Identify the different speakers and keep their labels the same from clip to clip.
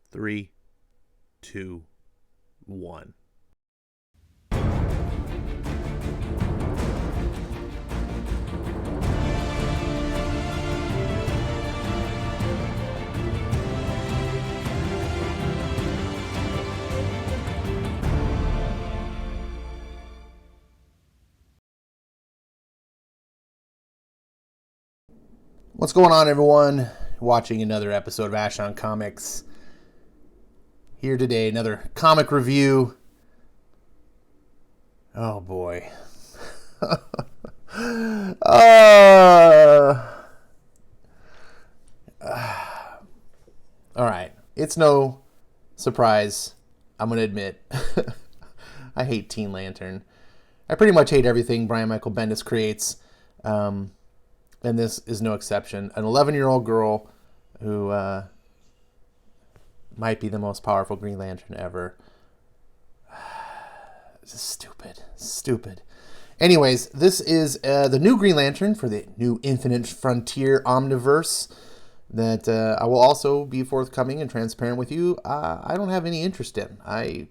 Speaker 1: 3, 2, 1. What's going on, everyone? Watching another episode of Ash on Comics. Here today, another comic review. Oh boy. All right. It's no surprise, I'm going to admit. I hate Teen Lantern. I pretty much hate everything Brian Michael Bendis creates. And this is no exception. An 11-year-old girl who might be the most powerful Green Lantern ever. Stupid. Anyways, this is the new Green Lantern for the new Infinite Frontier Omniverse that I will also be forthcoming and transparent with you. I don't have any interest in. I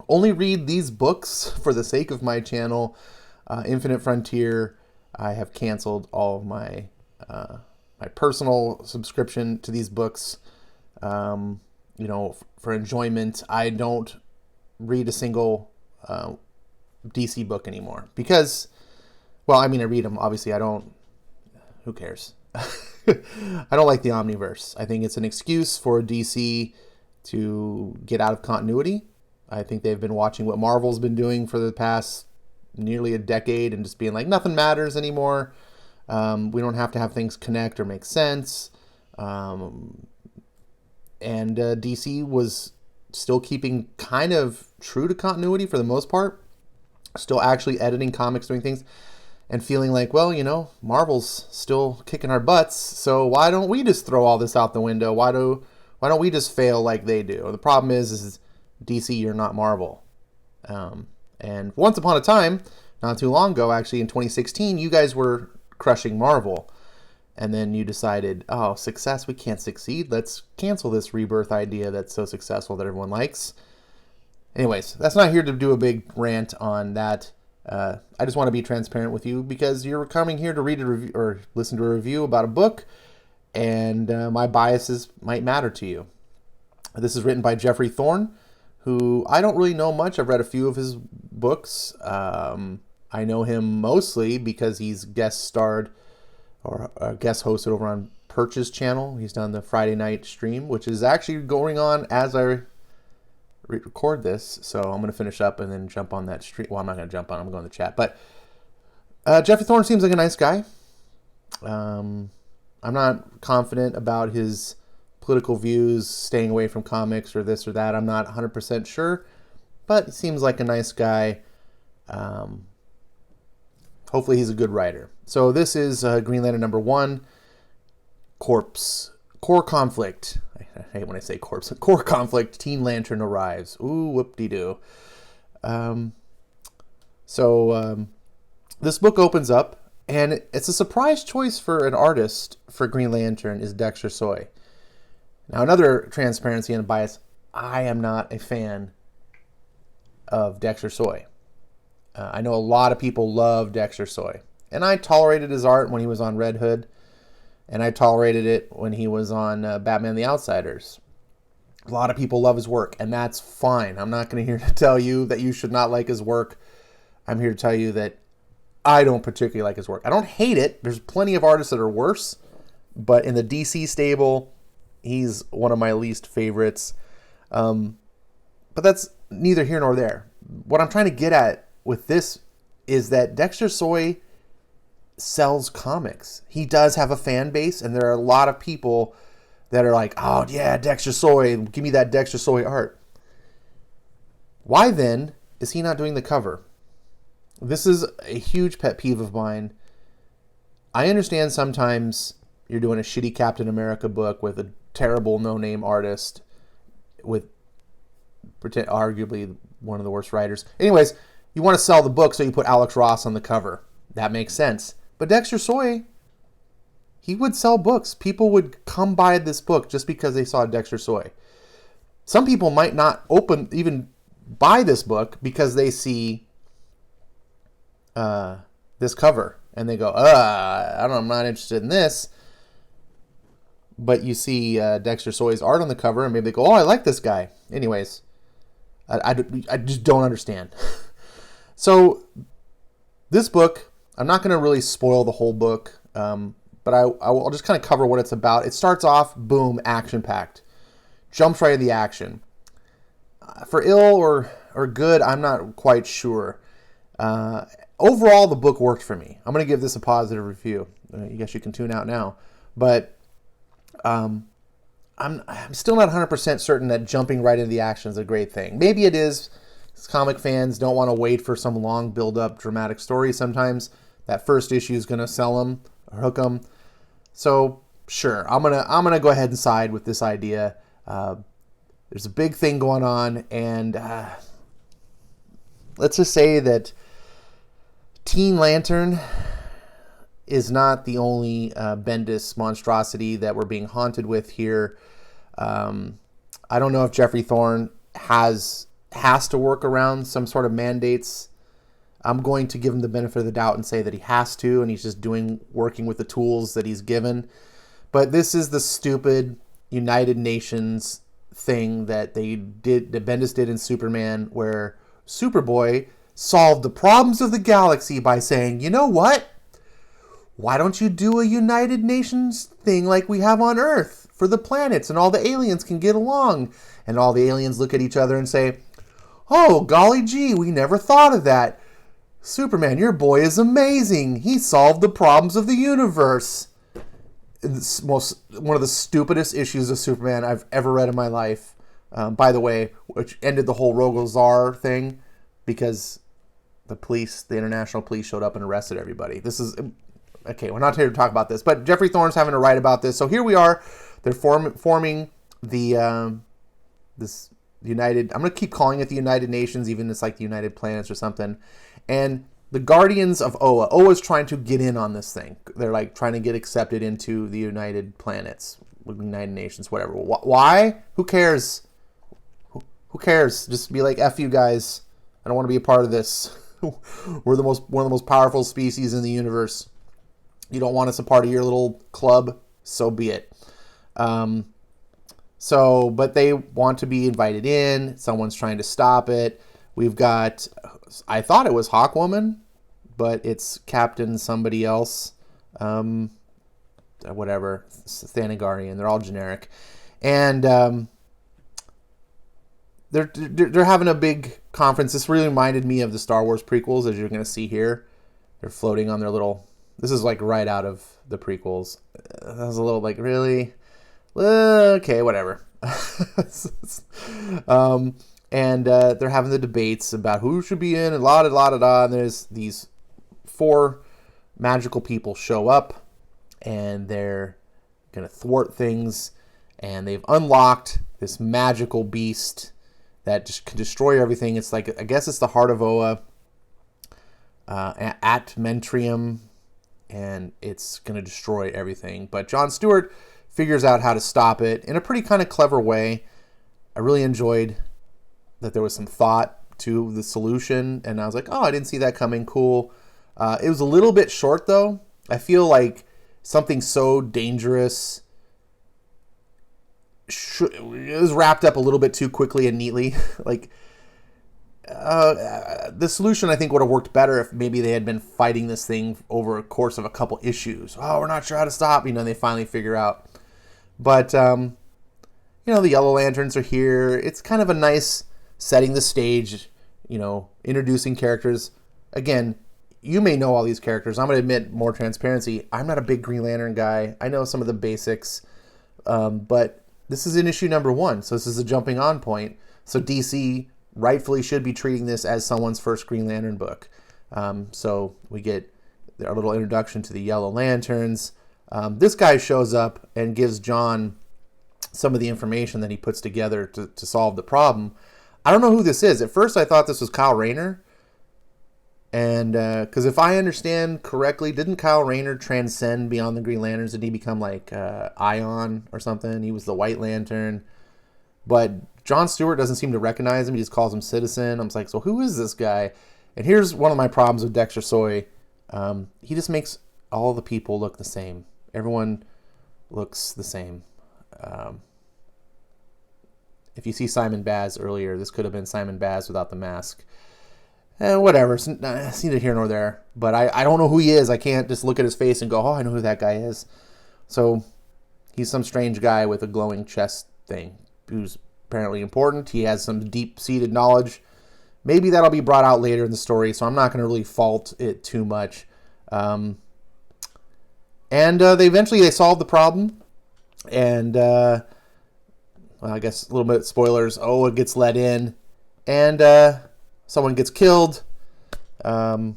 Speaker 1: only read these books for the sake of my channel. Infinite Frontier, I have canceled all of my my personal subscription to these books. For enjoyment. I don't read a single DC book anymore because, I read them. Obviously, I don't. Who cares? I don't like the Omniverse. I think it's an excuse for DC to get out of continuity. I think they've been watching what Marvel's been doing for the past nearly a decade and just being like, nothing matters anymore. We don't have to have things connect or make sense. And DC was still keeping kind of true to continuity for the most part. Still actually editing comics, doing things, and feeling like, Marvel's still kicking our butts, so why don't we just throw all this out the window? Why don't we just fail like they do? The problem is DC, you're not Marvel. And once upon a time, not too long ago, actually in 2016, you guys were crushing Marvel. And then you decided, success, we can't succeed. Let's cancel this rebirth idea that's so successful that everyone likes. Anyways, that's not here to do a big rant on that. I just want to be transparent with you because you're coming here to read a review or listen to a review about a book, and my biases might matter to you. This is written by Jeffrey Thorne, who I don't really know much. I've read a few of his books. I know him mostly because he's guest starred or guest hosted over on Perch's channel. He's done the Friday night stream, which is actually going on as I record this. So I'm going to finish up and then jump on that stream. Well, I'm not going to jump on. I'm going to chat. But Jeffrey Thorne seems like a nice guy. I'm not confident about his political views, staying away from comics or this or that. I'm not 100% sure, but he seems like a nice guy. Hopefully he's a good writer. So this is Green Lantern number 1, Core Conflict. I hate when I say corpse. Core Conflict, Teen Lantern arrives. Ooh, whoop-de-doo. This book opens up, and it's a surprise choice for an artist for Green Lantern is Dexter Soy. Now, another transparency and bias, I am not a fan of Dexter Soy. I know a lot of people love Dexter Soy. And I tolerated his art when he was on Red Hood. And I tolerated it when he was on Batman the Outsiders. A lot of people love his work, and that's fine. I'm not going to here to tell you that you should not like his work. I'm here to tell you that I don't particularly like his work. I don't hate it. There's plenty of artists that are worse. But in the DC stable, he's one of my least favorites. But that's neither here nor there. What I'm trying to get at with this is that Dexter Soy sells comics. He does have a fan base, and there are a lot of people that are like, oh yeah, Dexter Soy, give me that Dexter Soy art. Why then is he not doing the cover? This is a huge pet peeve of mine. I understand sometimes you're doing a shitty Captain America book with a terrible no-name artist with arguably one of the worst writers. Anyways, you want to sell the book, so you put Alex Ross on the cover. That makes sense. But Dexter Soy he would sell books. People would come buy this book just because they saw Dexter Soy. Some people might not even buy this book because they see this cover and they go, I'm not interested in this. But you see Dexter Soy's art on the cover and maybe they go, oh, I like this guy. Anyways, I just don't understand. So this book, I'm not going to really spoil the whole book, but I'll just kind of cover what it's about. It starts off, boom, action-packed. Jumps right into the action. For ill or good, I'm not quite sure. Overall, the book worked for me. I'm going to give this a positive review. I guess you can tune out now. But I'm still not 100% certain that jumping right into the action is a great thing. Maybe it is. Comic fans don't want to wait for some long build-up dramatic story. Sometimes that first issue is going to sell them or hook them. So sure, I'm gonna go ahead and side with this idea. There's a big thing going on, and let's just say that Teen Lantern is not the only Bendis monstrosity that we're being haunted with here. I don't know if Jeffrey Thorne has to work around some sort of mandates. I'm going to give him the benefit of the doubt and say that he has to, and he's just working with the tools that he's given. But this is the stupid United Nations thing that Bendis did in Superman, where Superboy solved the problems of the galaxy by saying, you know what? Why don't you do a United Nations thing like we have on Earth for the planets, and all the aliens can get along? And all the aliens look at each other and say, oh, golly gee, we never thought of that. Superman, your boy is amazing. He solved the problems of the universe. It's one of the stupidest issues of Superman I've ever read in my life. By the way, which ended the whole Rogol thing because the international police showed up and arrested everybody. This is, okay, we're not here to talk about this, but Jeffrey Thorne's having to write about this. So here we are. They're forming the this United, I'm going to keep calling it the United Nations, even if it's like the United Planets or something. And the Guardians of Oa. Oa's trying to get in on this thing. They're like trying to get accepted into the United Planets, United Nations, whatever. Why? Who cares? Who cares? Just be like, F you guys. I don't want to be a part of this. We're one of the most powerful species in the universe. You don't want us a part of your little club, so be it. But they want to be invited in. Someone's trying to stop it. We've got, I thought it was Hawkwoman, but it's Captain somebody else. Whatever. Thanagarian. They're all generic. And they're having a big conference. This really reminded me of the Star Wars prequels, as you're going to see here. They're floating on their little, this is like right out of the prequels. That was a little like, really? Okay, whatever. And they're having the debates about who should be in and la-da-da-da-da. And there's these 4 magical people show up and they're going to thwart things. And they've unlocked this magical beast that just can destroy everything. It's like, I guess it's the heart of Oa, at Mentrium, and it's going to destroy everything. But John Stewart figures out how to stop it in a pretty kind of clever way. I really enjoyed that there was some thought to the solution, and I was like, oh, I didn't see that coming. Cool. It was a little bit short, though. I feel like something so dangerous, it was wrapped up a little bit too quickly and neatly. Like, the solution, I think, would have worked better if maybe they had been fighting this thing over a course of a couple issues. Oh, we're not sure how to stop. They finally figure out. But, the Yellow Lanterns are here. It's kind of a nice setting the stage, introducing characters. Again, you may know all these characters. I'm going to admit more transparency. I'm not a big Green Lantern guy. I know some of the basics. But this is in issue number 1. So this is a jumping on point. So DC rightfully should be treating this as someone's first Green Lantern book. So we get our little introduction to the Yellow Lanterns. This guy shows up and gives John some of the information that he puts together to solve the problem. I don't know who this is. At first I thought this was Kyle Rayner. And because if I understand correctly, didn't Kyle Rayner transcend beyond the Green Lanterns? Did he become like Ion or something? He was the White Lantern. But John Stewart doesn't seem to recognize him. He just calls him Citizen. I'm like, so who is this guy? And here's one of my problems with Dexter Soy. He just makes all the people look the same. Everyone looks the same. If you see Simon Baz earlier, this could have been Simon Baz without the mask. Whatever, it's neither here nor there. But I don't know who he is. I can't just look at his face and go, oh, I know who that guy is. So he's some strange guy with a glowing chest thing who's apparently important. He has some deep-seated knowledge. Maybe that'll be brought out later in the story, so I'm not going to really fault it too much. And they solve the problem. And, well, I guess a little bit of spoilers. Oa gets let in. And someone gets killed. So,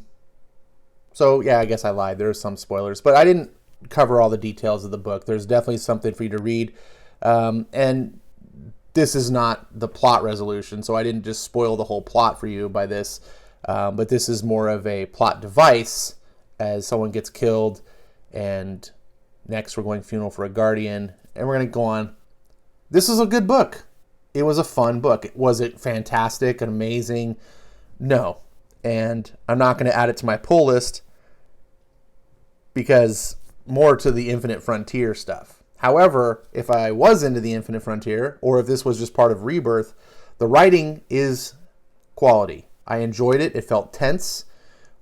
Speaker 1: yeah, I guess I lied. There are some spoilers. But I didn't cover all the details of the book. There's definitely something for you to read. And this is not the plot resolution, so I didn't just spoil the whole plot for you by this. But this is more of a plot device as someone gets killed. And next we're going funeral for a guardian. And we're going to go on. This is a good book. It was a fun book. Was it fantastic and amazing? No. And I'm not going to add it to my pull list because more to the Infinite Frontier stuff. However, if I was into the Infinite Frontier, or if this was just part of Rebirth, the writing is quality. I enjoyed it. It felt tense,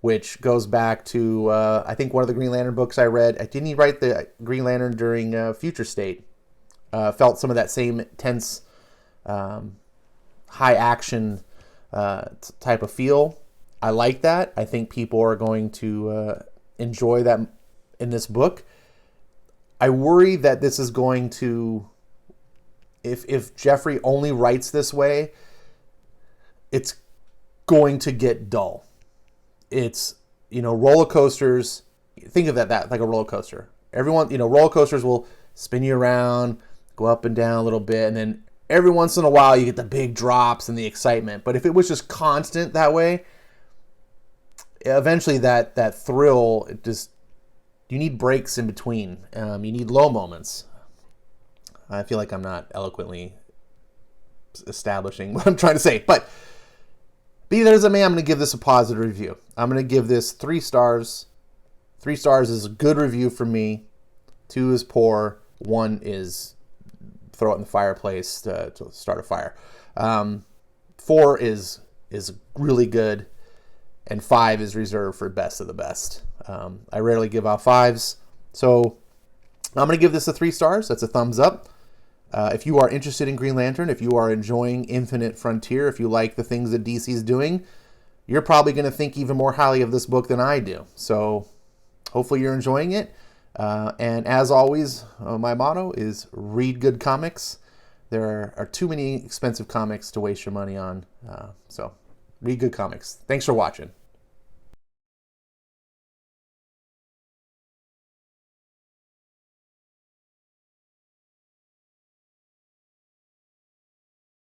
Speaker 1: which goes back to, I think, one of the Green Lantern books I read. Didn't he write the Green Lantern during Future State? Felt some of that same tense, high action type of feel. I like that. I think people are going to enjoy that in this book. I worry that this is going to, if Jeffrey only writes this way, it's going to get dull. It's, roller coasters. Think of that like a roller coaster. Everyone, roller coasters will spin you around, go up and down a little bit, and then every once in a while you get the big drops and the excitement. But if it was just constant that way, eventually that thrill, you need breaks in between. You need low moments. I feel like I'm not eloquently establishing what I'm trying to say. But be that as it may, I'm going to give this a positive review. I'm going to give this 3 stars. 3 stars is a good review for me. 2 is poor. 1 is throw it in the fireplace to start a fire. 4 is really good. And 5 is reserved for best of the best. I rarely give out 5s. So I'm going to give this a 3 stars. That's a thumbs up. If you are interested in Green Lantern, if you are enjoying Infinite Frontier, if you like the things that DC is doing, you're probably going to think even more highly of this book than I do. So hopefully you're enjoying it. And as always, my motto is read good comics. There are too many expensive comics to waste your money on. So read good comics. Thanks for watching.